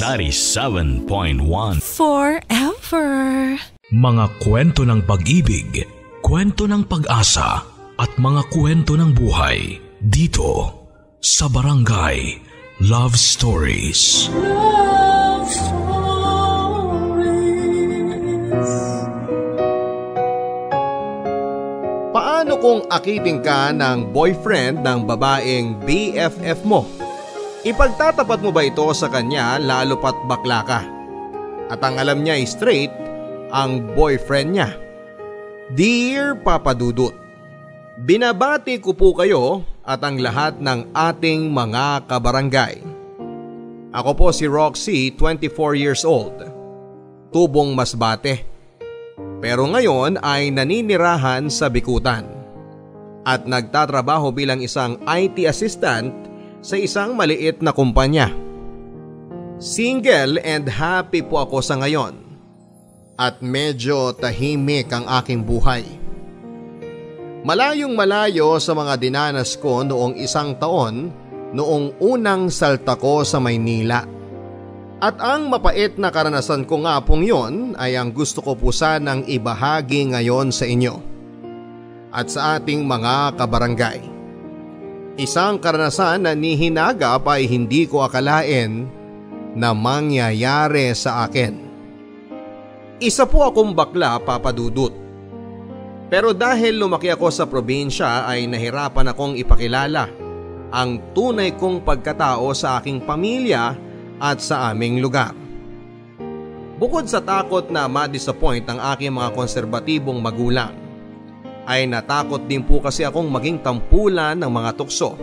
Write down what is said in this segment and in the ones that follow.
97.1 Forever. Mga kwento ng pag-ibig, kwento ng pag-asa, at mga kwento ng buhay dito sa Barangay Love Stories. Love Stories. Paano kung akiting ka ng boyfriend ng babaeng BFF mo? Ipagtatapat mo ba ito sa kanya lalo pat bakla ka? At ang alam niya ay straight ang boyfriend niya. Dear Papa Dudut, binabati ko po kayo at ang lahat ng ating mga kabarangay. Ako po si Roxy, 24 years old. Tubong Masbate. Pero ngayon ay naninirahan sa Bikutan. At nagtatrabaho bilang isang IT assistant sa isang maliit na kumpanya. Single and happy po ako sa ngayon. At medyo tahimik ang aking buhay. Malayong malayo sa mga dinanas ko noong isang taon noong unang salta ko sa Maynila. At ang mapait na karanasan ko nga pong yon ay ang gusto ko po sanang ibahagi ngayon sa inyo at sa ating mga kabarangay. Isang karanasan na ni hinagap ay hindi ko akalain na mangyayari sa akin. Isa po akong bakla, Papa Dudut. Pero dahil lumaki ako sa probinsya ay nahirapan akong ipakilala ang tunay kong pagkatao sa aking pamilya at sa aming lugar. Bukod sa takot na ma-disappoint ang aking mga konserbatibong magulang, ay natakot din po kasi akong maging tampulan ng mga tukso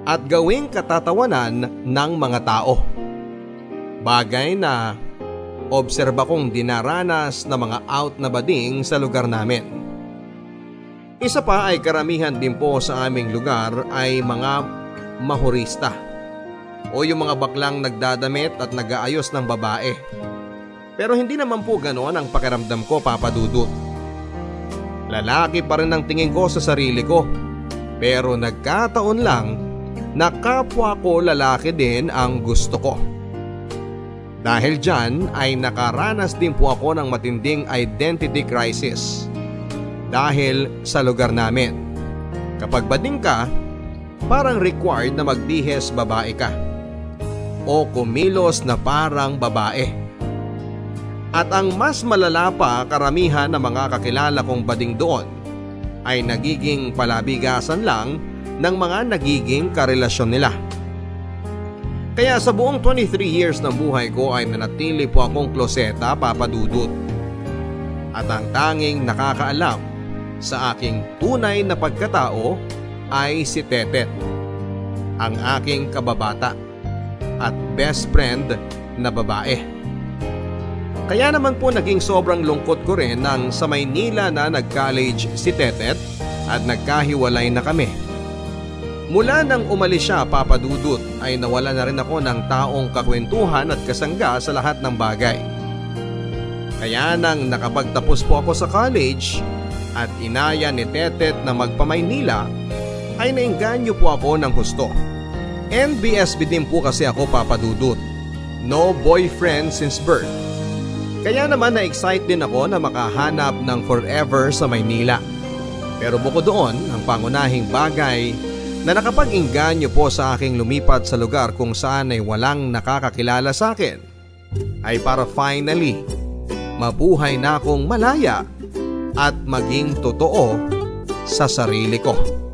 at gawing katatawanan ng mga tao. Bagay na obserba kong dinaranas na mga out na bading sa lugar namin. Isa pa ay karamihan din po sa aming lugar ay mga mahurista o yung mga baklang nagdadamit at nag-aayos ng babae. Pero hindi naman po ganoon ang pakiramdam ko, Papa Dudut. Lalaki pa rin ang tingin ko sa sarili ko. Pero nagkataon lang na kapwa ko lalaki din ang gusto ko. Dahil dyan ay nakaranas din po ako ng matinding identity crisis. Dahil sa lugar namin, kapag bading ka, parang required na magdihes babae ka o kumilos na parang babae. At ang mas malala pa, karamihan ng mga kakilala kong bading doon ay nagiging palabigasan lang ng mga nagiging karelasyon nila. Kaya sa buong 23 years ng buhay ko ay nanatili po akong kloseta, Papa Dudut. At ang tanging nakakaalam sa aking tunay na pagkatao ay si Tetet, ang aking kababata at best friend na babae. Kaya naman po naging sobrang lungkot ko rin nang sa Maynila na nag-college si Tetet at nagkahiwalay na kami. Mula nang umalis siya, Papa Dudut, ay nawala na rin ako ng taong kakwentuhan at kasangga sa lahat ng bagay. Kaya nang nakapagtapos po ako sa college at inaya ni Tetet na magpa-Maynila, ay nainganyo po ako ng husto. NBSB din po kasi ako, Papa Dudut. No boyfriend since birth. Kaya naman na-excite din ako na makahanap ng forever sa Maynila. Pero bukod doon, ang pangunahing bagay na nakapag-inganyo po sa aking lumipat sa lugar kung saan ay walang nakakakilala sa akin ay para finally mabuhay na akong malaya at maging totoo sa sarili ko.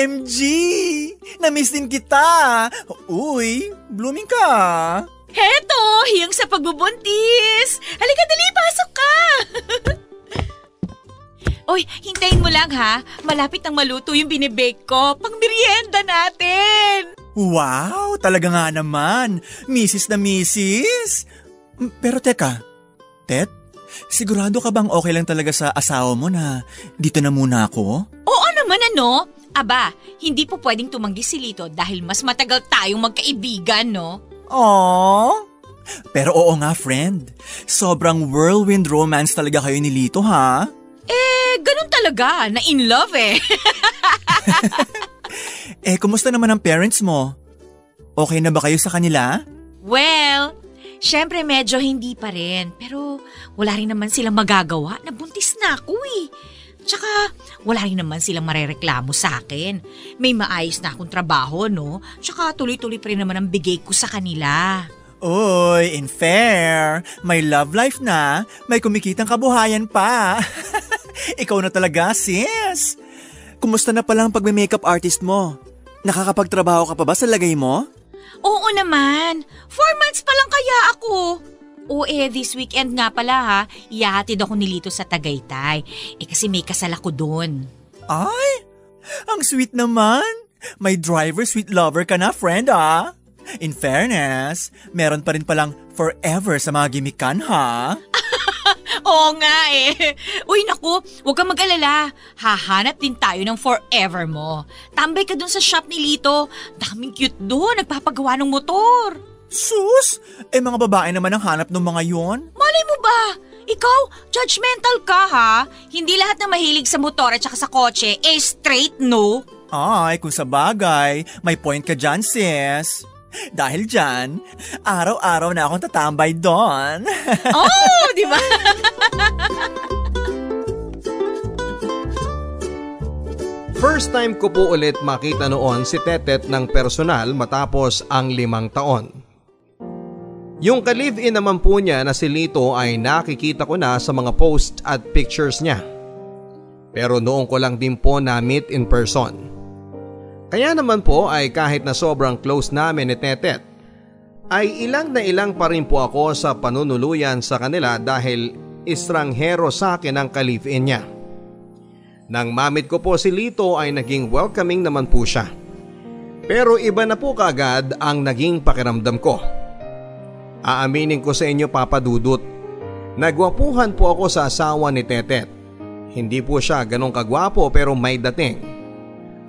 OMG! Na-miss din kita! Uy, blooming ka! Heto, hiyang sa pagbubuntis! Halika dali, pasok ka! Oy, hintayin mo lang ha. Malapit nang maluto yung binibake ko. Pang merienda natin! Wow, talaga nga naman! Misis na misis! Pero teka, Tet, sigurado ka bang okay lang talaga sa asawa mo na dito na muna ako? Oo naman ano! Aba, hindi po pwedeng tumanggi si Lito dahil mas matagal tayong magkaibigan, no? Aww, Pero oo nga, friend. Sobrang whirlwind romance talaga kayo ni Lito, ha? Ganun talaga. Na in love eh. Kumusta naman ang parents mo? Okay na ba kayo sa kanila? Well, syempre medyo hindi pa rin. Pero wala rin naman silang magagawa. Nabuntis na ako eh. Tsaka wala rin naman silang marereklamo sa akin. May maayos na akong trabaho, no? Tsaka tuloy-tuloy pa rin naman ang bigay ko sa kanila. Uy, in fair, may love life na, may kumikitang kabuhayan pa. Ikaw na talaga, sis. Kumusta na pala ang pagme-makeup artist mo? Nakakapagtrabaho ka pa ba sa lagay mo? Oo naman. 4 months pa lang kaya ako. This weekend nga pala ha, ihahatid ako ni Lito sa Tagaytay. Kasi may kasal ako dun. Ay, ang sweet naman. May driver, sweet lover ka na, friend ah. In fairness, meron pa rin palang forever sa mga gimikan ha. Oo nga eh. Uy naku, huwag kang mag-alala. Hahanap din tayo ng forever mo. Tambay ka dun sa shop ni Lito. Daming cute doon, nagpapagawa ng motor. Sus, mga babae naman ang hanap ng mga yon. Malay mo ba? Ikaw, judgmental ka ha? Hindi lahat na mahilig sa motor at saka sa kotse, straight no? Ay, kung sa bagay, may point ka dyan, sis. Dahil dyan, araw-araw na akong tatambay doon. Oh, di ba? First time ko po ulit makita noon si Tetet ng personal matapos ang 5 taon. Yung ka-live-in naman po niya na si Lito ay nakikita ko na sa mga post at pictures niya. Pero noong ko lang din po na-meet in person. Kaya naman po ay kahit na sobrang close namin ni Tetet, ay ilang na ilang pa rin po ako sa panunuluyan sa kanila dahil estranghero sa akin ang ka-live-in niya. Nang mamit ko po si Lito ay naging welcoming naman po siya. Pero iba na po kaagad ang naging pakiramdam ko. Aaminin ko sa inyo, Papa Dudut, nagwapuhan po ako sa asawa ni Tetet. Hindi po siya ganong kagwapo pero may dating.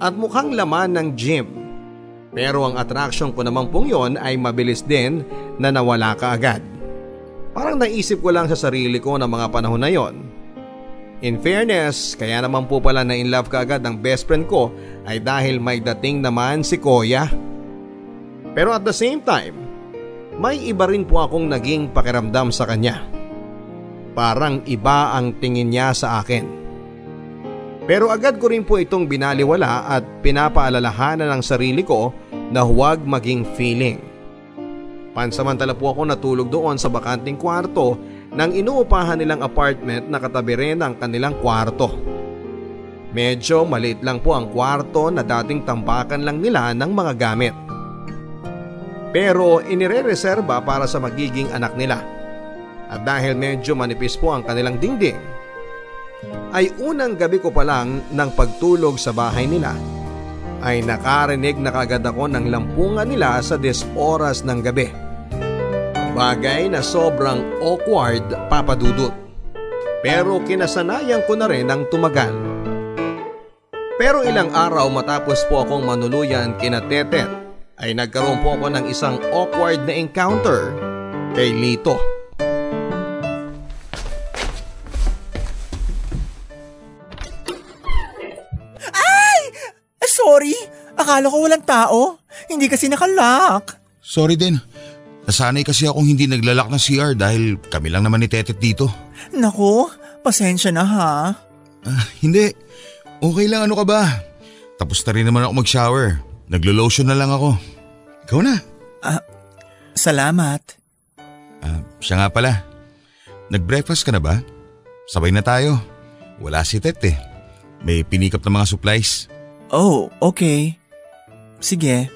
At mukhang laman ng gym. Pero ang attraction ko naman pong yon ay mabilis din na nawala kaagad. Parang naisip ko lang sa sarili ko na mga panahon na yon. In fairness, kaya naman po pala na in love kaagad ang best friend ko ay dahil may dating naman si Koya. Pero at the same time, may iba rin po akong naging pakiramdam sa kanya. Parang iba ang tingin niya sa akin. Pero agad ko rin po itong binaliwala at pinapaalalahanan ng sarili ko na huwag maging feeling. Pansamantala po ako natulog doon sa bakanting kwarto ng inuupahan nilang apartment na katabi rin ang kanilang kwarto. Medyo maliit lang po ang kwarto na dating tambakan lang nila ng mga gamit. Pero inire-reserba para sa magiging anak nila. At dahil medyo manipis po ang kanilang dingding, ay unang gabi ko pa lang ng pagtulog sa bahay nila ay nakarinig na kagad ako ng lampungan nila sa 10 oras ng gabi. Bagay na sobrang awkward, Papa Dudut. Pero kinasanayan ko na rin ang tumagal. Pero ilang araw matapos po akong manuluyan kina Tetet ay nagkaroon po ako ng isang awkward na encounter kay Lito. Sorry, akala ko walang tao. Hindi kasi nakalock. Sorry din. Nasanay kasi akong hindi naglalak ng CR dahil kami lang naman ni Tetet dito. Naku, pasensya na ha. Hindi. Okay lang, ano ka ba? Tapos na rin naman ako mag-shower. Naglo-lotion na lang ako. Ikaw na. Salamat. Siya nga pala. Nag-breakfast ka na ba? Sabay na tayo. Wala si Tet eh. May pinikap na mga supplies. Oh, okay. Sige.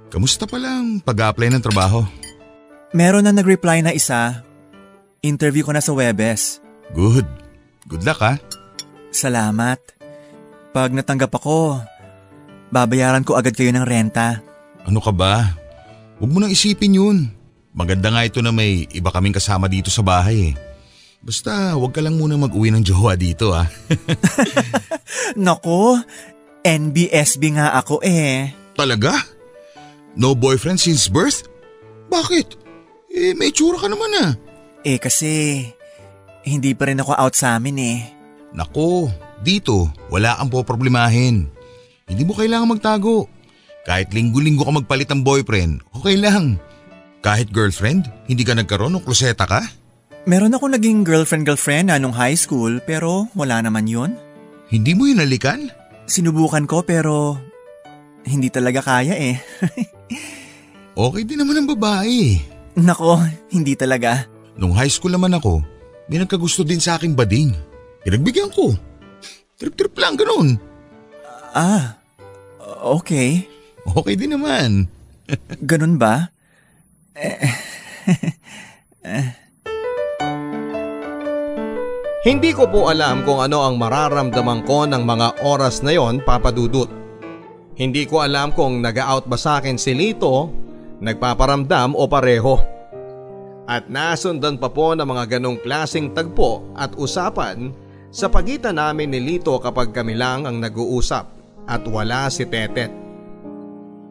Kamusta pala ang pag-a-apply ng trabaho? Meron na nag-reply na isa. Interview ko na sa Webes. Good. Good luck ha. Salamat. Pag natanggap ako, babayaran ko agad kayo ng renta. Ano ka ba? Huwag mo nang isipin yun. Maganda nga ito na may iba kaming kasama dito sa bahay eh. Basta huwag ka lang muna mag-uwi ng jowa dito ah. Nako, NBSB nga ako eh. Talaga? No boyfriend since birth? Bakit? May tsura ka naman ah. Kasi hindi pa rin ako out sa amin eh. Nako, dito wala kang poproblemahin. Hindi mo kailangan magtago. Kahit linggo-linggo ka magpalit ng boyfriend, okay lang. Kahit girlfriend, hindi ka nagkaroon ng kloseta ka? Meron ako naging girlfriend nung high school pero wala naman yun. Hindi mo yun nalikan? Sinubukan ko pero hindi talaga kaya eh. Okay din naman ang babae. Nako, hindi talaga. Nung high school naman ako, may nagkagusto din sa aking bading. Pinagbigyan ko. Trip-trip lang, ganun. Okay. Okay din naman. Ganun ba? Hindi ko po alam kung ano ang mararamdaman ko ng mga oras na yon, Papa Dudut. Hindi ko alam kung nag-out ba sa akin si Lito, nagpaparamdam o pareho. At nasundan pa po ng mga ganong klaseng tagpo at usapan sa pagitan namin ni Lito kapag kami lang ang nag-uusap at wala si Tetet.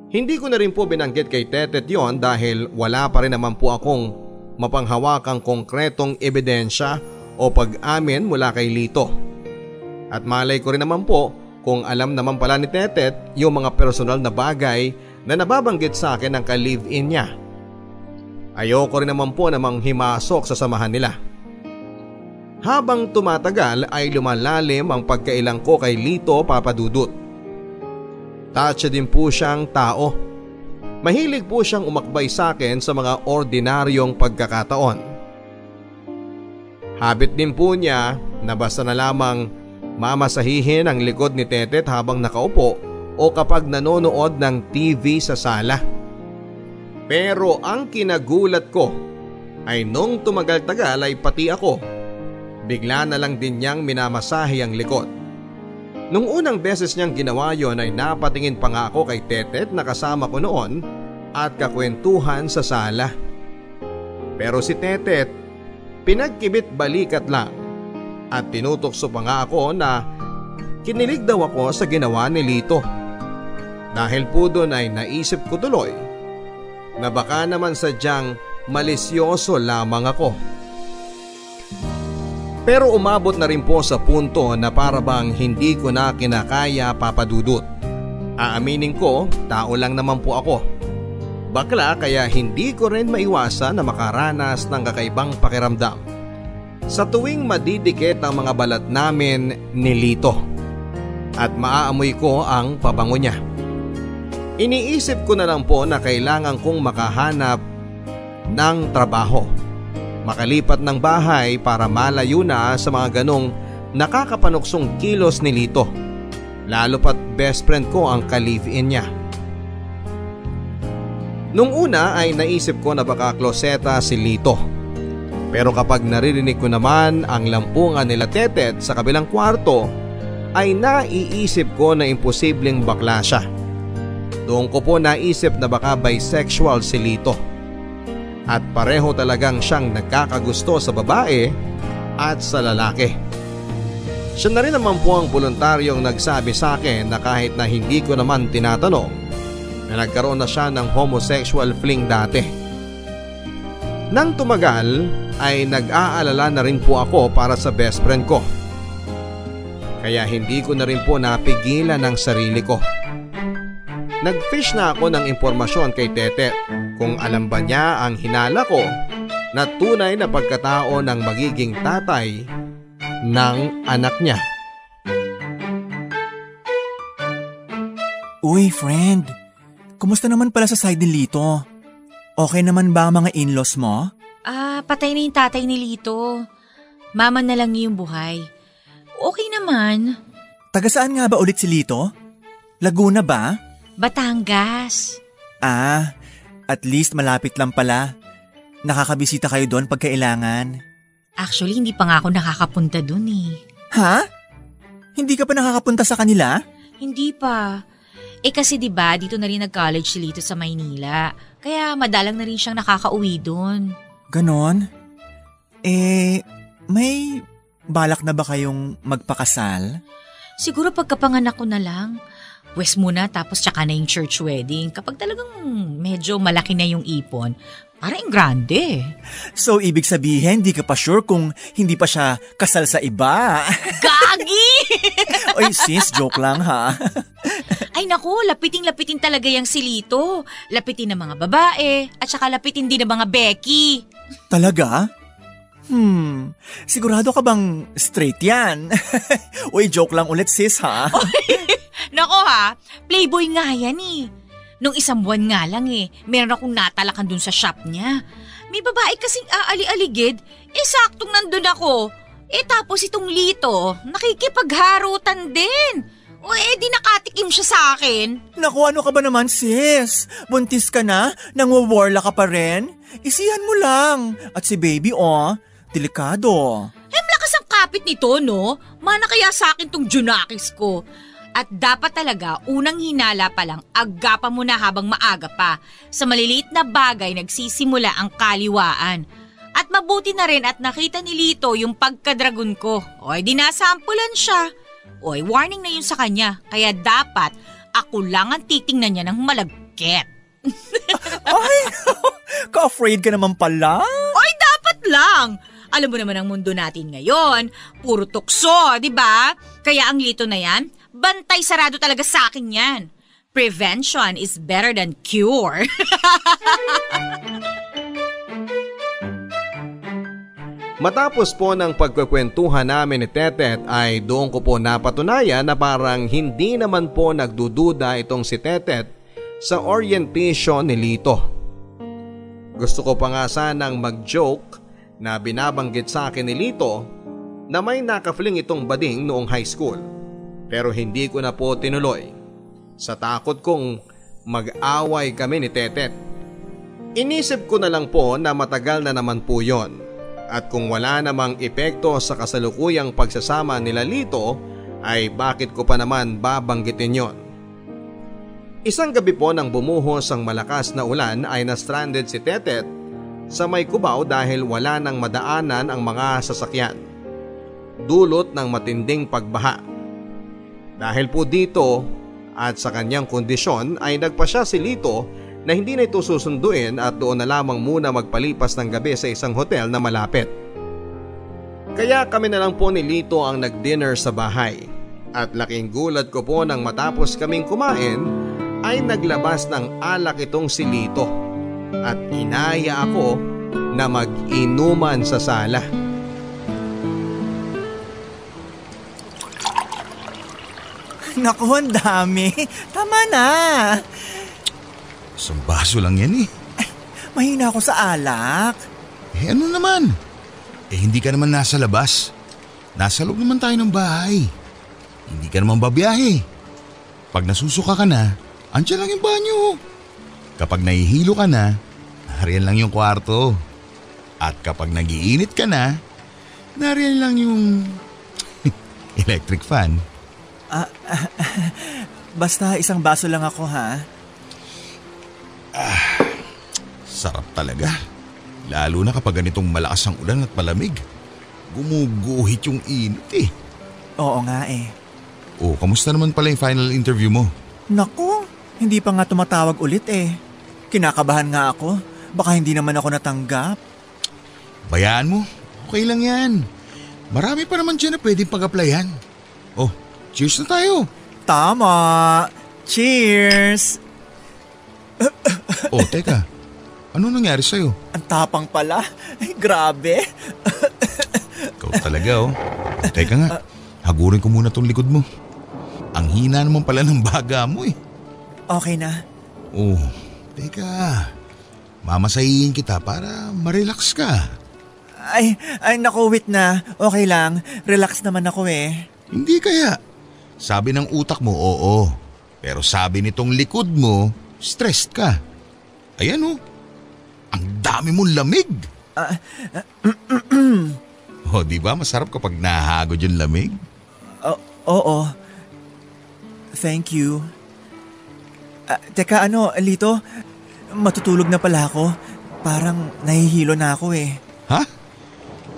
Hindi ko na rin po binanggit kay Tetet yon dahil wala pa rin naman po akong mapanghawakang konkretong ebidensya o pag-amin mula kay Lito. At malay ko rin naman po kung alam naman pala ni Tetet yung mga personal na bagay na nababanggit sa akin ng ka-live-in niya. Ayoko rin naman po namang himasok sa samahan nila. Habang tumatagal ay lumalalim ang pagkailang ko kay Lito, Papa Dudut. Tatsa din po siyang tao. Mahilig po siyang umakbay sa akin sa mga ordinaryong pagkakataon. Habit din po niya na basta na lamang mamasahihin ang likod ni Tetet habang nakaupo o kapag nanonood ng TV sa sala. Pero ang kinagulat ko ay nung tumagal-tagal ay pati ako. Bigla na lang din niyang minamasahe ang likod. Nung unang beses niyang ginawa yon ay napatingin pa nga ako kay Tetet na kasama ko noon at kakwentuhan sa sala. Pero si Tetet, pinagkibit balikat lang at tinutokso pa nga ako na kinilig daw ako sa ginawa ni Lito. Dahil po doon ay naisip ko tuloy na baka naman sadyang malisyoso lamang ako. Pero umabot na rin po sa punto na para bang hindi ko na kinakaya, Papa Dudut. Aaminin ko, tao lang naman po ako. Bakla kaya hindi ko rin maiwasan na makaranas ng kakaibang pakiramdam sa tuwing madidikit ang mga balat namin ni Lito at maaamoy ko ang pabango niya. Iniisip ko na lang po na kailangan kong makahanap ng trabaho, makalipat ng bahay para malayo na sa mga ganong nakakapanuksong kilos ni Lito, lalo pat best friend ko ang ka-live-in niya. Nung una ay naisip ko na baka kloseta si Lito. Pero kapag naririnig ko naman ang lampungan nila Tetet sa kabilang kwarto, ay naiisip ko na imposibleng bakla siya. Doon ko po naisip na baka bisexual si Lito. At pareho talagang siyang nagkakagusto sa babae at sa lalaki. Siya na rin naman po ang voluntaryong nagsabi sa akin na kahit na hindi ko naman tinatanong na nagkaroon na siya ng homosexual fling dati. Nang tumagal ay nag-aalala na rin po ako para sa best friend ko. Kaya hindi ko na rin po napigilan ang sarili ko. Nag-fish na ako ng impormasyon kay Tetet kung alam ba niya ang hinala ko na tunay na pagkatao ng magiging tatay ng anak niya. Uy, friend. Kumusta naman pala sa side ni Lito? Okay naman ba ang mga in-laws mo? Patay na yung tatay ni Lito. Mama na lang yung buhay. Okay naman. Taga saan nga ba ulit si Lito? Laguna ba? Batangas. At least malapit lang pala. Nakakabisita kayo doon pag kailangan. Actually, hindi pa nga ako nakakapunta dun eh. Ha? Hindi ka pa nakakapunta sa kanila? Hindi pa. Kasi 'di ba dito na rin nag-college si Lito sa Maynila. Kaya madalang na rin siyang nakakauwi doon. Ganon? May balak na ba kayong magpakasal? Siguro pagkapanganak ko na lang. Pwes muna tapos tsaka na yung church wedding. Kapag talagang medyo malaki na yung ipon, parang grande. So, ibig sabihin, di ka pa sure kung hindi pa siya kasal sa iba? Gagi! Oy sis, joke lang ha. Ay naku, lapiting-lapiting talaga yung si Lito. Lapitin ng mga babae at saka lapitin din ng mga Becky. Talaga? Sigurado ka bang straight yan? Uy, joke lang ulit sis ha. Nako ha, playboy nga yan eh. Nung isang buwan nga lang meron akong natalakan dun sa shop niya. May babae kasing aali-aligid, saktong nandun ako. Tapos itong Lito, nakikipagharutan din. Di nakatikim siya sa akin. Naku, ano ka ba naman sis? Buntis ka na? Nangwawarla ka pa rin? Isihan mo lang. At si baby delikado. Lakas ang kapit nito, no? Mana kaya sa akin tong Junakis ko. At dapat talaga, unang hinala pa lang, agapan mo na habang maaga pa. Sa maliliit na bagay, nagsisimula ang kaliwaan. At mabuti na rin at nakita ni Lito yung pagkadragon ko. Di nasampulan siya. Warning na yun sa kanya. Kaya dapat, ako lang ang titingnan niya ng malagkit. Ay, ka-afraid ka naman pala. Dapat lang. Alam mo naman ang mundo natin ngayon, puro tukso, di ba? Kaya ang Lito na yan, bantay sarado talaga sa akin yan. Prevention is better than cure. Matapos po ng pagkukwentuhan namin ni Tetet ay doon ko po napatunayan na parang hindi naman po nagdududa itong si Tetet sa orientation ni Lito. Gusto ko pa nga sanang mag-joke na binabanggit sa akin ni Lito na may nakafling itong bading noong high school. Pero hindi ko na po tinuloy sa takot kong mag-away kami ni Tetet. Inisip ko na lang po na matagal na naman po yon. At kung wala namang epekto sa kasalukuyang pagsasama nila Lito ay bakit ko pa naman babanggitin yon. Isang gabi po nang bumuhos ang malakas na ulan ay na-stranded si Tetet sa may Cubao dahil wala nang madaanan ang mga sasakyan. Dulot ng matinding pagbaha. Dahil po dito at sa kanyang kondisyon ay nagpasya si Lito na hindi na ito susunduin at doon na lamang muna magpalipas ng gabi sa isang hotel na malapit. Kaya kami na lang po ni Lito ang nag-dinner sa bahay. At laking gulat ko po nang matapos kaming kumain ay naglabas ng alak itong si Lito. At inaya ako na mag-inuman sa sala. Naku, ang dami. Tama na. Isang baso lang yan eh. Mahina ako sa alak. Ano naman? Hindi ka naman nasa labas. Nasa loob naman tayo ng bahay. Hindi ka naman babiyahe. Pag nasusuka ka na, andyan lang yung banyo. Kapag nahihilo ka na, nariyan lang yung kwarto. At kapag nagiinit ka na, nariyan lang yung electric fan. Basta isang baso lang ako ha. Sarap talaga. Lalo na kapag ganitong malakas ang ulan at malamig. Gumuguhit yung init eh. Oo nga eh. Kamusta naman pala yung final interview mo? Naku, hindi pa nga tumatawag ulit eh. Kinakabahan nga ako. Baka hindi naman ako natanggap. Bayaan mo. Okay lang yan. Marami pa naman dyan na pwedeng pag-applyan. Cheers na tayo. Tama. Cheers. Teka. Ano nangyari sa'yo? Ang tapang pala. Ay, grabe. Ikaw talaga Teka nga. Hagurin ko muna tong likod mo. Ang hina naman pala ng baga mo eh. Okay na. Teka. Mamasahihin kita para ma-relax ka. Ay, naku, wait na. Okay lang. Relax naman ako eh. Hindi kaya. Sabi ng utak mo, oo. Pero sabi nitong likod mo, stressed ka. Ayan ang dami mong lamig. Di ba masarap kapag nahagod yung lamig? Oo. Thank you. Teka, Lito, matutulog na pala ako. Parang nahihilo na ako eh. Ha?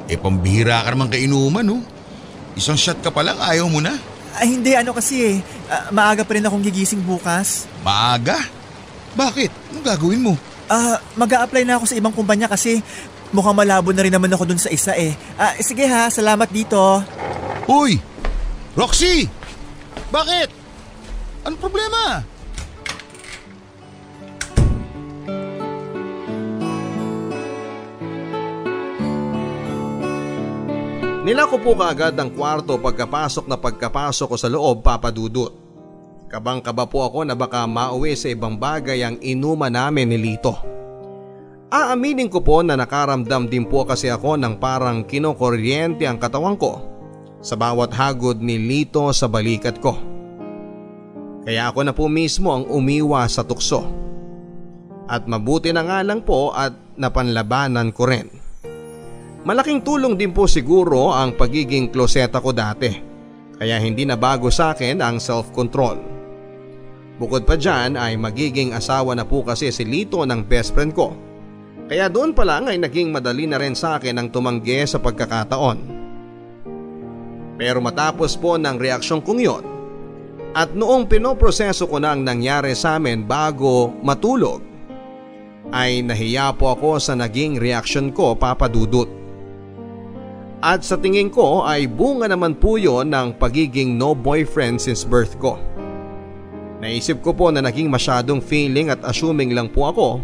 Pambihira ka naman kainuman, no? Isang shot ka pa lang, ayaw mo na? Ay hindi, kasi maaga pa rin akong gigising bukas. Maaga? Bakit? Anong gagawin mo? Mag-a-apply na ako sa ibang kumpanya kasi mukhang malabo na rin naman ako dun sa isa eh. Sige ha, salamat dito. Uy! Roxy! Bakit? Anong problema? Nilako po kaagad ang kwarto pagkapasok ko sa loob, Papa Dudut. Kabang-kaba po ako na baka mauwi sa ibang bagay ang inuman namin ni Lito. Aaminin ko po na nakaramdam din po kasi ako ng parang kinokuryente ang katawan ko sa bawat hagod ni Lito sa balikat ko. Kaya ako na po mismo ang umiwas sa tukso. At mabuti na nga lang po at napanlabanan ko rin. Malaking tulong din po siguro ang pagiging kloseta ko dati, kaya hindi na bago sa akin ang self-control. Bukod pa dyan ay magiging asawa na po kasi si Lito ng best friend ko, kaya doon pa lang ay naging madali na rin sa akin ang tumanggi sa pagkakataon. Pero matapos po ng reaksyon kong yon, at noong pinoproseso ko na ang nangyari sa amin bago matulog, ay nahiya po ako sa naging reaksyon ko, Papa Dudut. At sa tingin ko ay bunga naman po yon ng pagiging no boyfriend since birth ko. Naisip ko po na naging masyadong feeling at assuming lang po ako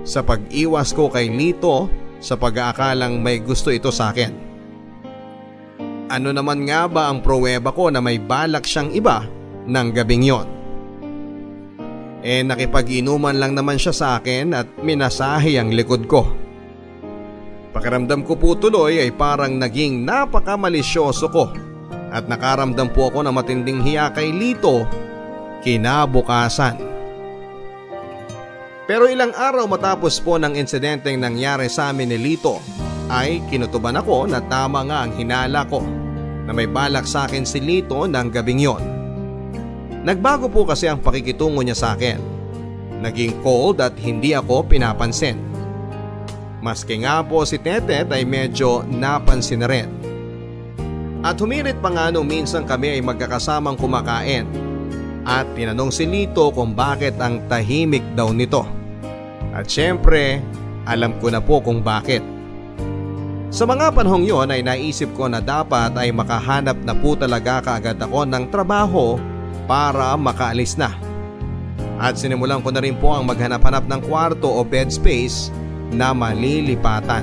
sa pag-iwas ko kay Lito sa pag-aakalang may gusto ito sa akin. Ano naman nga ba ang pruweba ko na may balak siyang iba ng gabing yon? Nakipag-inuman lang naman siya sa akin at minasahe ang likod ko. Pakiramdam ko po tuloy ay parang naging napakamalisyoso ko at nakaramdam po ako ng matinding hiya kay Lito kinabukasan. Pero ilang araw matapos po ng insidenteng nangyari sa amin ni Lito ay kinutuban ako na tama nga ang hinala ko na may balak sa akin si Lito ng gabing yon. Nagbago po kasi ang pakikitungo niya sa akin. Naging cold at hindi ako pinapansin. Maski nga po si Tetet ay medyo napansin na rin. At humirit pa nga nung minsan kami ay magkakasamang kumakain. At tinanong si Lito kung bakit ang tahimik daw nito. At syempre, alam ko na po kung bakit. Sa mga panahong yon ay naisip ko na dapat ay makahanap na po talaga kaagad ako ng trabaho para makaalis na. At sinimulan ko na rin po ang maghanap-hanap ng kwarto o bed space na malilipatan.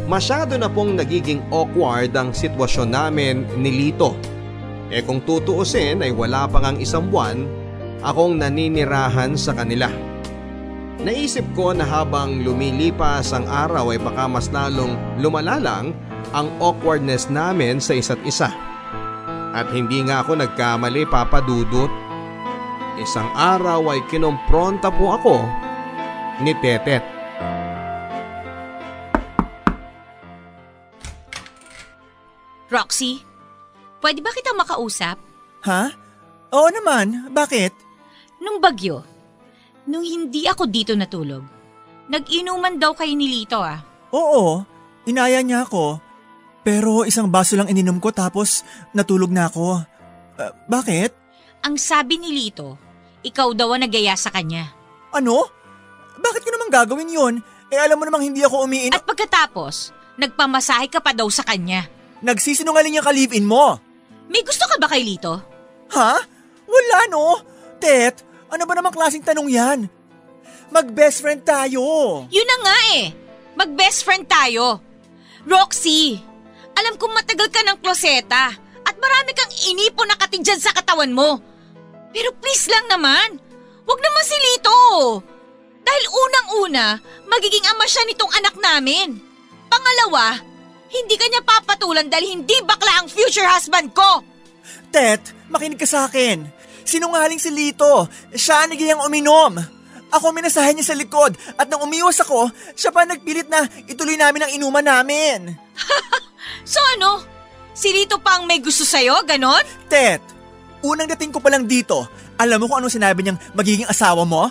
Masyado na pong nagiging awkward ang sitwasyon namin ni Lito. Kung tutuusin ay wala pa ngang isang buwan akong naninirahan sa kanila. Naisip ko na habang lumilipas ang araw ay baka mas lalong lumala lang ang awkwardness namin sa isa't isa. At hindi nga ako nagkamali, Papa Dudut. Isang araw ay kinompronta po ako ni Tetet. Roxy, pwede ba kitang makausap? Ha? Oo naman, bakit? Nung bagyo, nung hindi ako dito natulog, nag-inuman daw kayo ni Lito ah. Oo, inaya niya ako. Pero isang baso lang ininom ko tapos natulog na ako. Bakit? Ang sabi ni Lito, ikaw daw ang nagaya sa kanya. Ano? Bakit ko naman gagawin yun? Alam mo namang hindi ako umiinom. At pagkatapos, nagpamasahe ka pa daw sa kanya. Nagsisinungaling yung ka-live-in mo. May gusto ka ba kay Lito? Ha? Wala no? Tet, ano ba namang klaseng tanong yan? Mag-best friend tayo. Yun na nga eh. Mag-best friend tayo. Roxy, alam kong matagal ka ng kloseta at marami kang inipon na kati dyan sa katawan mo. Pero please lang naman, wag naman si Lito. Dahil unang-una, magiging ama siya nitong anak namin. Pangalawa, hindi ka niya papatulan dahil hindi bakla ang future husband ko. Tet, makinig ka sa akin. Sinungaling si Lito. Siya ang nagiyang uminom. Ako minasahe niya sa likod at nang umiwas ako, siya pa nagpilit na ituloy namin ang inuman namin. So ano? Si Lito pa ang may gusto sa'yo, ganon? Tet, unang dating ko pa lang dito, alam mo kung anong sinabi niyang magiging asawa mo?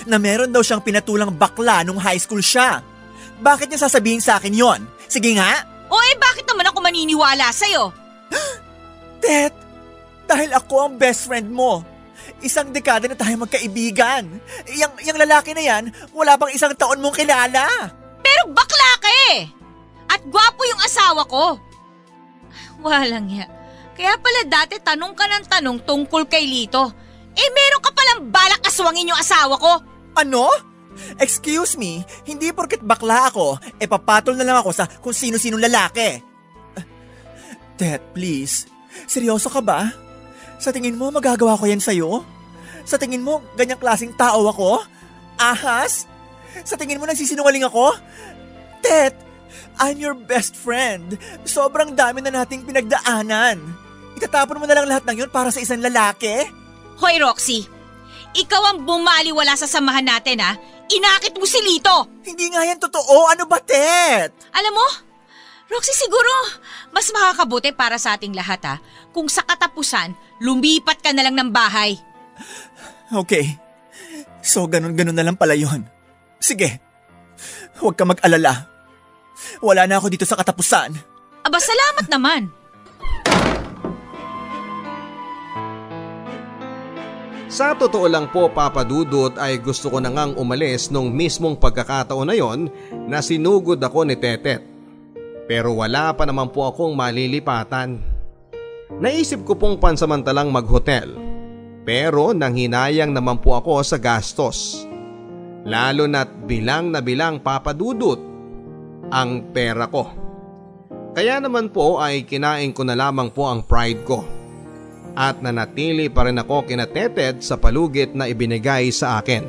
Na meron daw siyang pinatulang bakla nung high school siya. Bakit niya sasabihin sa akin yon? Sige nga. O bakit naman ako maniniwala sa'yo? Tet, dahil ako ang best friend mo. Isang dekada na tayo magkaibigan. Yang lalaki na yan, wala pang isang taon mong kilala. Pero bakla ka eh! At gwapo yung asawa ko. Walang ya. Kaya pala dati tanong ka ng tanong tungkol kay Lito. Meron ka palang balak aswangin yung asawa ko. Ano? Excuse me, hindi porket bakla ako, papatol na lang ako sa kung sino-sinong lalaki. Tet, please. Seryoso ka ba? Sa tingin mo magagawa ko yan sa'yo? Sa tingin mo ganyang klaseng tao ako? Ahas? Sa tingin mo nagsisinungaling ako? Tet, I'm your best friend. Sobrang dami na nating pinagdaanan. Itatapon mo na lang lahat ng yun para sa isang lalaki? Hoy Roxy, ikaw ang bumaliwala sa samahan natin ha. Inakit mo si Lito. Hindi nga yan totoo. Ano ba, Tet? Alam mo, Roxy, siguro mas makakabuti para sa ating lahat ha. Kung sa katapusan, lumipat ka na lang ng bahay. Okay. So, ganun na lang pala yun. Sige. Huwag ka mag-alala. Wala na ako dito sa katapusan. Aba, salamat naman. Sa totoo lang po, Papa Dudut, ay gusto ko na ngang umalis nung mismong pagkakataon na yon na sinugod ako ni Tetet. Pero wala pa naman po akong malilipatan. Naisip ko pong pansamantalang maghotel. Pero nanghinayang naman po ako sa gastos. Lalo na't bilang na bilang, Papa Dudut, ang pera ko. Kaya naman po ay kinain ko na lamang po ang pride ko. At nanatili pa rin ako kina Tetet sa palugit na ibinigay sa akin.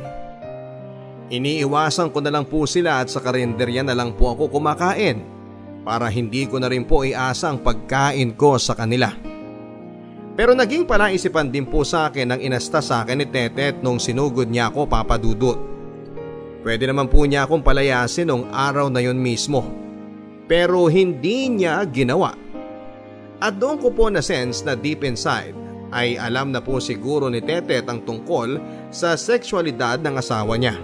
Iniiwasan ko na lang po sila at sa karinderya na lang po ako kumakain para hindi ko na rin po iasang pagkain ko sa kanila. Pero naging palaisipan din po sa akin ang inasta sa akin ni Tetet nung sinugod niya ako, Papa Dudut. Pwede naman po niya akong palayasin nung araw na yon mismo. Pero hindi niya ginawa. At doon ko po na-sense na deep inside ay alam na po siguro ni Tetet ang tungkol sa sexualidad ng asawa niya.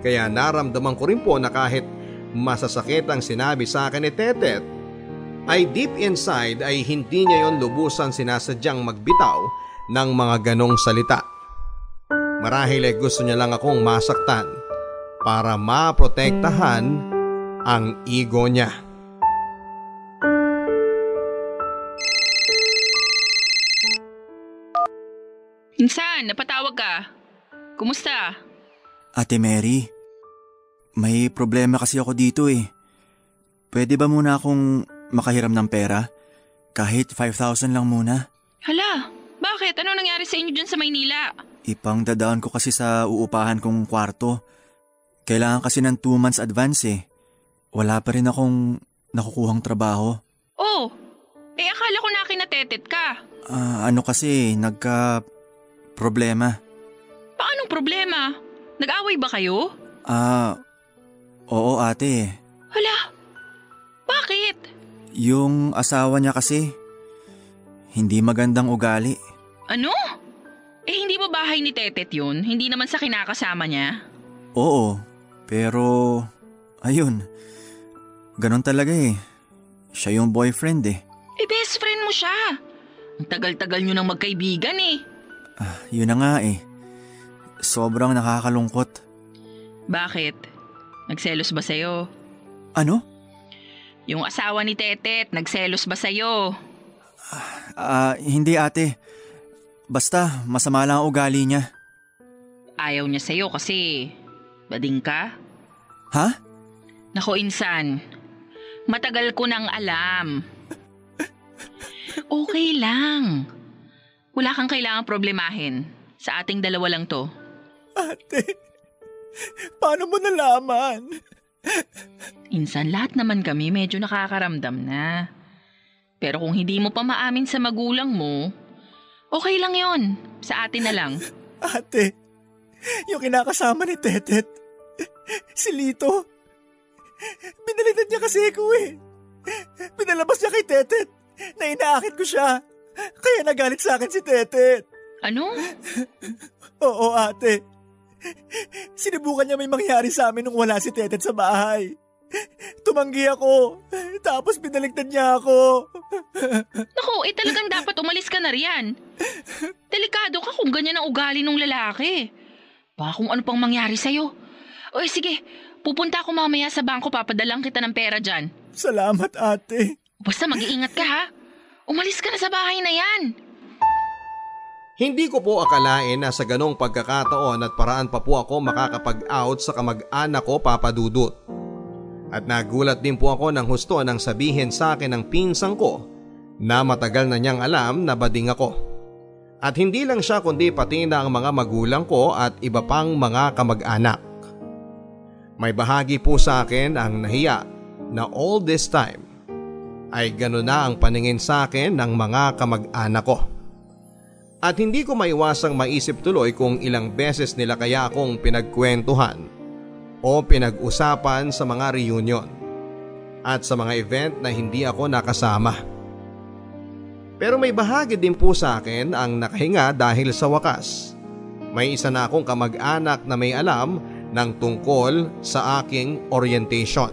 Kaya naramdaman ko rin po na kahit masasakit ang sinabi sa akin ni Tetet, ay deep inside ay hindi niya yon lubusan sinasadyang magbitaw ng mga ganong salita. Marahil ay gusto niya lang akong masaktan para maprotektahan ang ego niya. Insan, napatawag ka. Kumusta? Ate Mary, may problema kasi ako dito eh. Pwede ba muna akong makahiram ng pera? Kahit 5,000 lang muna. Hala, bakit? Ano nangyari sa inyo dyan sa Maynila? Ipang dadaan ko kasi sa uupahan kong kwarto. Kailangan kasi ng 2 months advance eh. Wala pa rin akong nakukuhang trabaho. Oh, akala ko na kinatetet ka. Ano kasi, problema. Paanong problema? Nag-away ba kayo? Oo ate. Hala, bakit? Yung asawa niya kasi, hindi magandang ugali. Ano? Hindi ba bahay ni Tetet yun? Hindi naman sa kinakasama niya? Oo, pero ayun, ganon talaga eh. Siya yung boyfriend eh. Best friend mo siya. Ang tagal-tagal nyo nang magkaibigan eh. Yun na nga eh. Sobrang nakakalungkot. Bakit? Nagselos ba sa'yo? Ano? Yung asawa ni Tetet, nagselos ba sa'yo? Hindi ate. Basta, masama lang ang ugali niya. Ayaw niya sa'yo kasi bading ka? Ha? Nako insan, matagal ko nang alam. Okay lang. Wala kang kailangang problemahin. Sa ating dalawa lang to. Ate, paano mo nalaman? Insan, lahat naman kami medyo nakakaramdam na. Pero kung hindi mo pa maamin sa magulang mo, okay lang yon. Sa atin na lang. Ate, yung kinakasama ni Tetet, si Lito, binalitan niya kasi ako eh. Pinalabas niya kay Tetet na inaakit ko siya. Kaya nagalit sa akin si Tetet. Ano? Oo ate, Sinubukan niya may mangyari sa amin nung wala si Tetet sa bahay. Tumanggi ako, tapos binaligtad niya ako. Naku, talagang dapat umalis ka na riyan. Delikado ka kung ganyan ang ugali ng lalaki. Baka kung ano pang mangyari sa'yo. O sige, pupunta ako mamaya sa bangko, papadalang kita ng pera dyan. Salamat, ate. Basta mag-iingat ka ha. Umalis ka na sa bahay na yan. Hindi ko po akalain na sa ganong pagkakataon at paraan pa po ako makakapag-out sa kamag-anak ko, Papa Dudut. At nagulat din po ako nang husto nang sabihin sa akin ng pinsang ko na matagal na niyang alam na bading ako. At hindi lang siya kundi pati na ang mga magulang ko at iba pang mga kamag-anak. May bahagi po sa akin ang nahiya na all this time ay gano'n na ang paningin sa akin ng mga kamag-anak ko. At hindi ko maiwasang maisip tuloy kung ilang beses nila kaya akong pinagkwentuhan o pinag-usapan sa mga reunion at sa mga event na hindi ako nakasama. Pero may bahagi din po sa akin ang nakahinga dahil sa wakas may isa na akong kamag-anak na may alam ng tungkol sa aking orientation.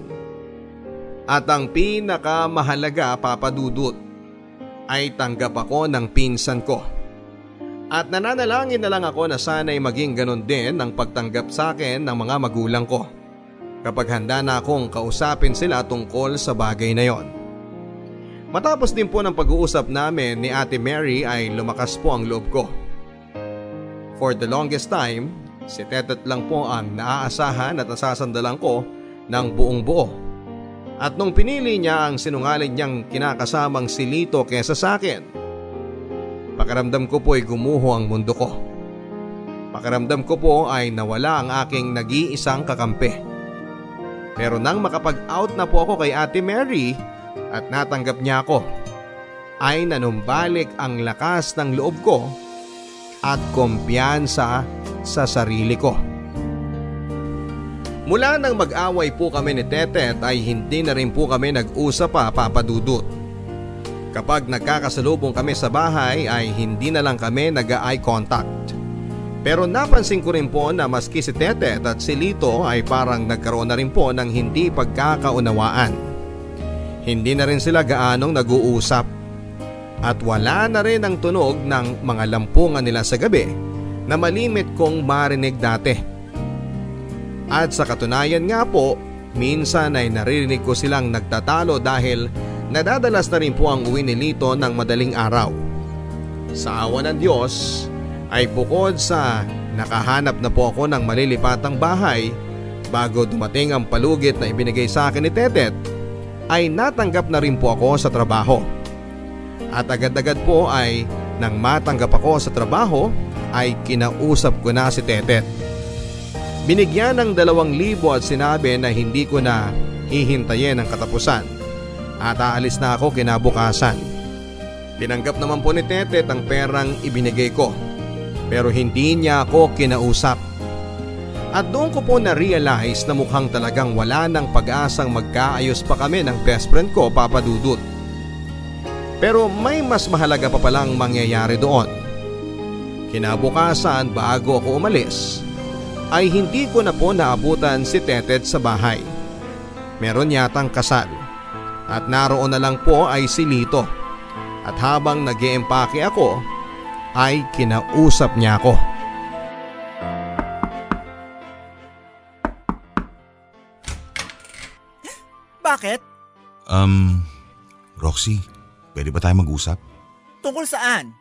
At ang pinakamahalaga, Papa Dudut, ay tanggap ako ng pinsan ko. At nananalangin na lang ako na sana'y maging ganon din ang pagtanggap sa akin ng mga magulang ko kapag handa na akong kausapin sila tungkol sa bagay na yon. Matapos din po ng pag-uusap namin ni Ate Mary ay lumakas po ang loob ko. For the longest time, si Tetet lang po ang naaasahan at nasasandalan ko ng buong buo. At nung pinili niya ang sinungaling niyang kinakasamang si Lito kesa sa akin, pakiramdam ko po ay gumuho ang mundo ko. Pakiramdam ko po ay nawala ang aking nag-iisang kakampi. Pero nang makapag-out na po ako kay Ate Mary at natanggap niya ako, ay nanumbalik ang lakas ng loob ko at kumpiyansa sa sarili ko. Mula nang mag-away po kami ni Tetet ay hindi na rin po kami nag-usap pa, Papa Dudut. Kapag nagkakasalubong kami sa bahay ay hindi na lang kami nag-eye contact. Pero napansin ko rin po na maski si Tetet at si Lito ay parang nagkaroon na rin po ng hindi pagkakaunawaan. Hindi na rin sila gaanong nag-uusap. At wala na rin ang tunog ng mga lampungan nila sa gabi na malimit kong marinig dati. At sa katunayan nga po, minsan ay naririnig ko silang nagtatalo dahil nadadalas na rin po ang uwi ni Lito ng madaling araw. Sa awa ng Diyos ay bukod sa nakahanap na po ako ng malilipatang bahay bago dumating ang palugit na ibinigay sa akin ni Tetet, ay natanggap na rin po ako sa trabaho. At agad-agad po ay nang matanggap ako sa trabaho ay kinausap ko na si Tetet. Binigyan ng 2,000 at sinabi na hindi ko na hihintayin ang katapusan at aalis na ako kinabukasan. Tinanggap naman po ni Tetet ang perang ibinigay ko, pero hindi niya ako kinausap. At doon ko po na-realize na mukhang talagang wala ng pag-asang magkaayos pa kami ng best friend ko, Papa Dudut. Pero may mas mahalaga pa palang mangyayari doon. Kinabukasan bago ako umalis ay hindi ko na po naabutan si Tetet sa bahay. Meron yatang kasal. At naroon na lang po ay si Lito. At habang nag-iempake ako ay kinausap niya ako. Bakit? Roxy, pwede ba tayo mag-usap? Tungkol saan?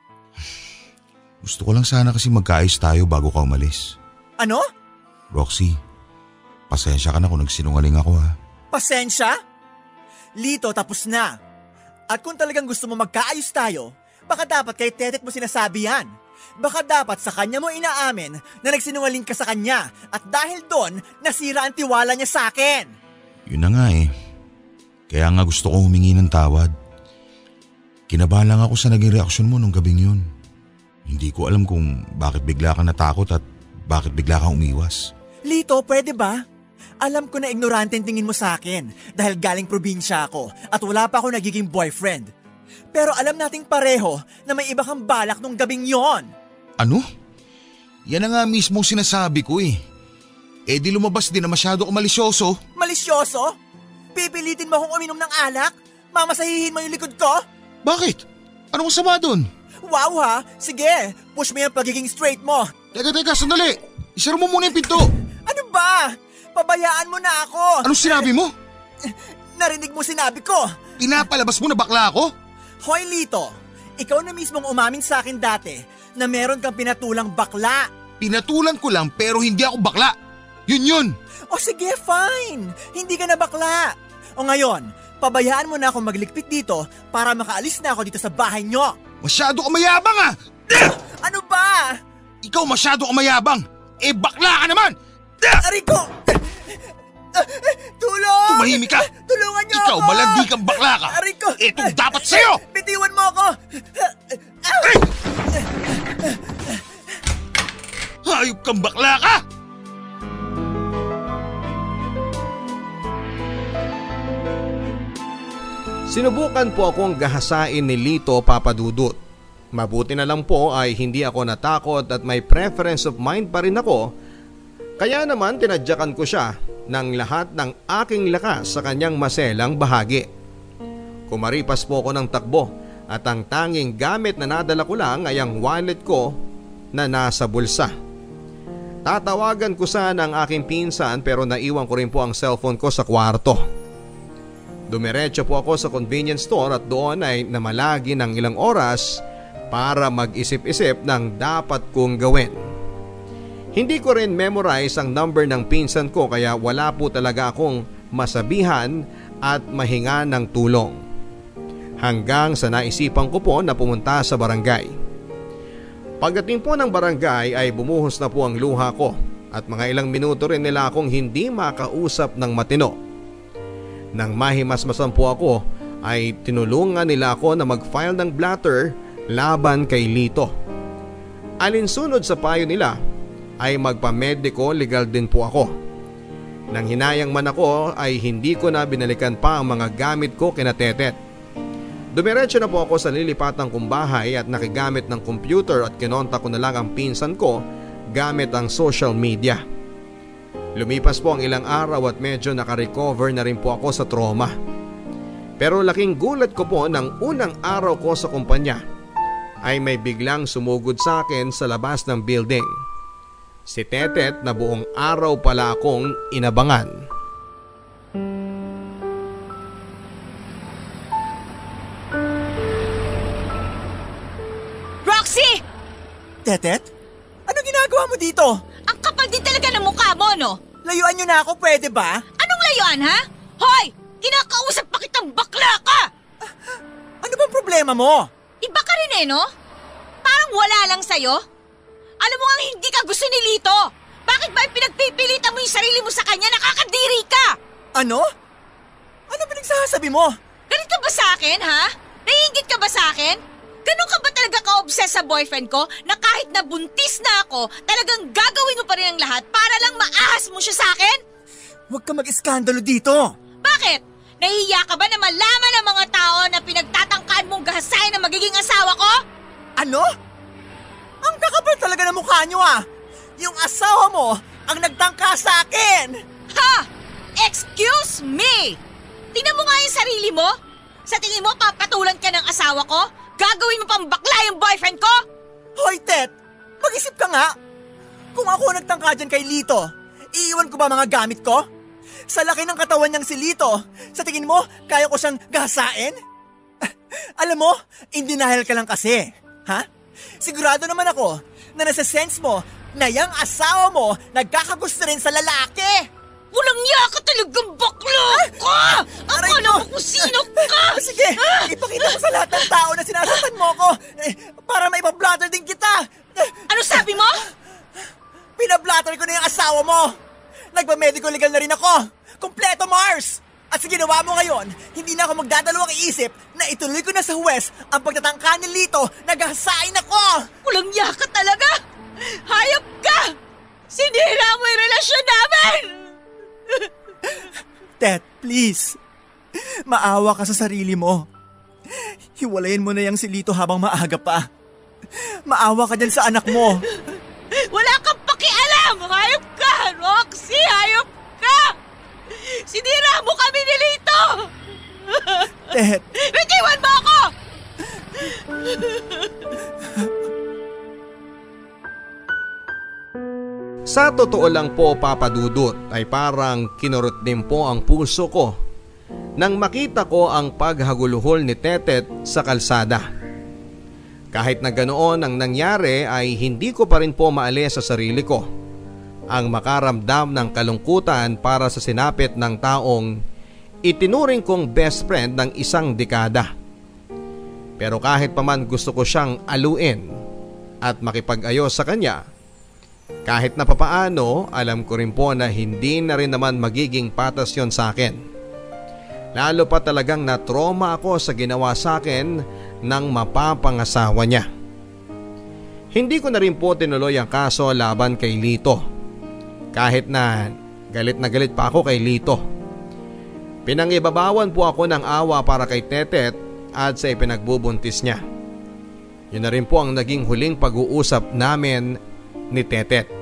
Gusto ko lang sana kasi magkaayos tayo bago ka umalis. Ano? Roxy, pasensya ka na kung nagsinungaling ako ha. Pasensya? Lito, tapos na. At kung talagang gusto mo magkaayos tayo, baka dapat kay Tetet mo sinasabi yan. Baka dapat sa kanya mo inaamin na nagsinungaling ka sa kanya at dahil doon, nasira ang tiwala niya sa akin. Yun na nga eh. Kaya nga gusto ko humingi ng tawad. Kinabahan lang ako sa naging reaksyon mo nung gabing yun. Hindi ko alam kung bakit bigla kang natakot at bakit bigla kang umiwas. Lito, pwede ba? Alam ko na ignorante ang tingin mo sa akin dahil galing probinsya ako at wala pa ako nagiging boyfriend. Pero alam nating pareho na may iba kang balak nung gabing yon. Ano? Yan na nga mismo sinasabi ko eh. Eh di lumabas din na masyado ka malisyoso. Malisyoso? Pipilitin mo akong uminom ng alak? Mamasahihin mo yung likod ko? Bakit? Anong masama dun? Wow ha! Sige, push mo yung pagiging straight mo. Teka, sandali. Isara mo muna yung pinto. Ano ba? Pabayaan mo na ako. Anong sinabi mo? Narinig mo sinabi ko. Pinapalabas mo na bakla ako? Hoy Lito, ikaw na mismong umamin sa akin dati na meron kang pinatulang bakla. Pinatulan ko lang pero hindi ako bakla. Yun. O sige, fine. Hindi ka na bakla. O ngayon, pabayaan mo na akong magligpit dito para makaalis na ako dito sa bahay nyo. Masyado ka mayabang ah! Ano ba? Ikaw masyado ka mayabang. Eh bakla ka naman! Aray ko! Tulong! Tumahimik ka! Tulungan niyo Ikaw ako! malandi kang bakla ka! Aray ko! Itong dapat sa'yo! Bitiwan mo ako! Hayop kang bakla ka! Sinubukan po akong gahasain ni Lito Papadudut. Mabuti na lang po ay hindi ako natakot at may preference of mind pa rin ako. Kaya naman tinadyakan ko siya ng lahat ng aking lakas sa kanyang maselang bahagi. Kumaripas po ako ng takbo at ang tanging gamit na nadala ko lang ay ang wallet ko na nasa bulsa. Tatawagan ko sana ang aking pinsan pero naiwan ko rin po ang cellphone ko sa kwarto. Dumiretso po ako sa convenience store at doon ay namalagi ng ilang oras para mag-isip-isip ng dapat kong gawin. Hindi ko rin memorize ang number ng pinsan ko kaya wala po talaga akong masabihan at mahinga ng tulong. Hanggang sa naisipan ko po na pumunta sa barangay. Pagdating po ng barangay ay bumuhos na po ang luha ko at mga ilang minuto rin nila akong hindi makausap ng matino. Nang mahimasmasan po ako ay tinulungan nila ako na mag-file ng blatter laban kay Lito. Alinsunod sa payo nila ay magpamediko legal din po ako. Nang hinayang man ako ay hindi ko na binalikan pa ang mga gamit ko kina Tetet. Dumiretso na po ako sa lilipatang kong bahay at nakigamit ng computer at kinontak ko na lang ang pinsan ko gamit ang social media. Lumipas po ang ilang araw at medyo nakarecover na rin po ako sa trauma. Pero laking gulat ko po ng unang araw ko sa kumpanya ay may biglang sumugod sa akin sa labas ng building. Si Tetet na buong araw pala akong inabangan. Roxy! Tetet? Anong ginagawa mo dito? Ang kapal din talaga ng mukha mo, no? Layuan niyo na ako, pwede ba? Anong layuan, ha? Hoy! Kinakausap pa kitang bakla ka! Ano bang problema mo? Iba ka rin no? Parang wala lang sa'yo. Alam mo nga hindi ka gusto ni Lito. Bakit ba pinagpipilitan mo yung sarili mo sa kanya? Nakakadiri ka! Ano? Ano pinagsasabi mo? Galit ka ba sa akin, ha? Naiingit ka ba sa akin? Ganun ka ba talaga ka-obsess sa boyfriend ko na kahit nabuntis na ako, talagang gagawin mo pa rin ang lahat para lang maahas mo siya sa akin? Huwag ka mag-iskandalo dito. Bakit? Nahihiya ka ba na malaman ng mga tao na pinagtatangkaan mong gahasain na magiging asawa ko? Ano? Ang kakapal talaga ng mukha niyo ah. Yung asawa mo ang nagtangka sa akin. Ha? Excuse me! Tingnan mo nga yung sarili mo. Sa tingin mo papatulan ka ng asawa ko? Gagawin mo pang bakla yung boyfriend ko? Hoy Tet, mag-isip ka nga. Kung ako nagtangka dyan kay Lito, iiwan ko ba mga gamit ko? Sa laki ng katawan niyang si Lito, sa tingin mo kaya ko siyang gahasain? Alam mo, in denial ka lang kasi. Ha? Sigurado naman ako na nasa sense mo na yung asawa mo nagkakagusto rin sa lalaki. Walang niya ka talagang bakla ka! Akala mo kung sino ka! Sige, ipakita mo sa lahat ng tao na sinasaktan mo ako para may pa-blatter din kita. Ano sabi mo? Pinablatter ko na yung asawa mo. Nagpa-medical legal na rin ako. Kompleto, Mars! At sa ginawa mo ngayon, hindi na ako magdadalawang iisip na ituloy ko na sa huwes ang pagtatangka ni Lito na gahasain ako. Walang niya ka talaga! Hayop ka! Sinira mo yung relasyon namin! Tet, please. Maawa ka sa sarili mo. Hiwalayin mo na yung si Lito habang maaga pa. Maawa ka dyan sa anak mo. Wala ka Sinira mo kami ni Lito! Tet, Bitiwan mo ako! Sa totoo lang po, Papa Dudut, ay parang kinurot din po ang puso ko nang makita ko ang paghaguluhol ni Tetet sa kalsada. Kahit na ganoon ang nangyari ay hindi ko pa rin po maalis sa sarili ko ang makaramdam ng kalungkutan para sa sinapit ng taong itinuring kong best friend ng isang dekada. Pero kahit pa man gusto ko siyang aluin at makipag-ayos sa kanya, kahit na papaano alam ko rin po na hindi na rin naman magiging patas yon sa akin. Lalo pa talagang na-trauma ako sa ginawa sa akin ng mapapangasawa niya. Hindi ko na rin po tinuloy ang kaso laban kay Lito. Kahit na galit pa ako kay Lito. Pinangibabawan po ako ng awa para kay Tetet at sa ipinagbubuntis niya. Yun na rin po ang naging huling pag-uusap namin ni Tetet.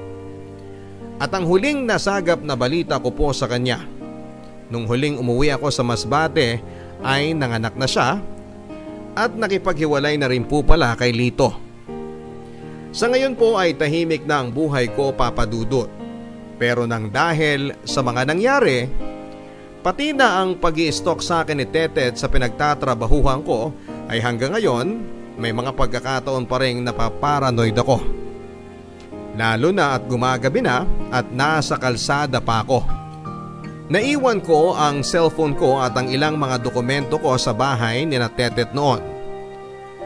At ang huling nasagap na balita ko po sa kanya, nung huling umuwi ako sa Masbate ay nanganak na siya at nakipaghiwalay na rin po pala kay Lito. Sa ngayon po ay tahimik na ang buhay ko, Papa Dudut. Pero nang dahil sa mga nangyari, pati na ang pag-i-stalk sa akin ni Tetet sa pinagtatrabahuhan ko ay hanggang ngayon may mga pagkakataon pa rin napaparanoid ako. Lalo na at gumagabi na at nasa kalsada pa ako. Naiwan ko ang cellphone ko at ang ilang mga dokumento ko sa bahay ni Tetet noon.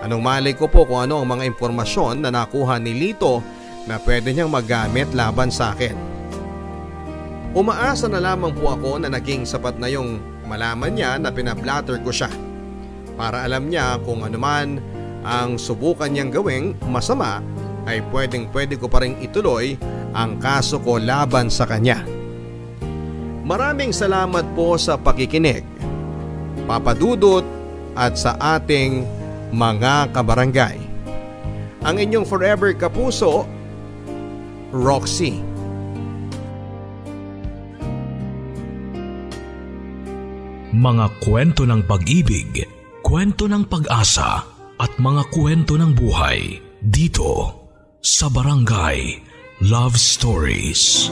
Anong malay ko po kung ano ang mga impormasyon na nakuha ni Lito na pwede niyang magamit laban sa akin. Umaasa na lamang po ako na naging sapat na yung malaman niya na pinablatter ko siya para alam niya kung ano man ang subukan niyang gawing masama ay pwede ko pa rin ituloy ang kaso ko laban sa kanya. Maraming salamat po sa pakikinig, Papa Dudut, at sa ating mga kabarangay. Ang inyong forever kapuso, Roxy. Mga kwento ng pag-ibig, kwento ng pag-asa at mga kwento ng buhay dito sa Barangay Love Stories.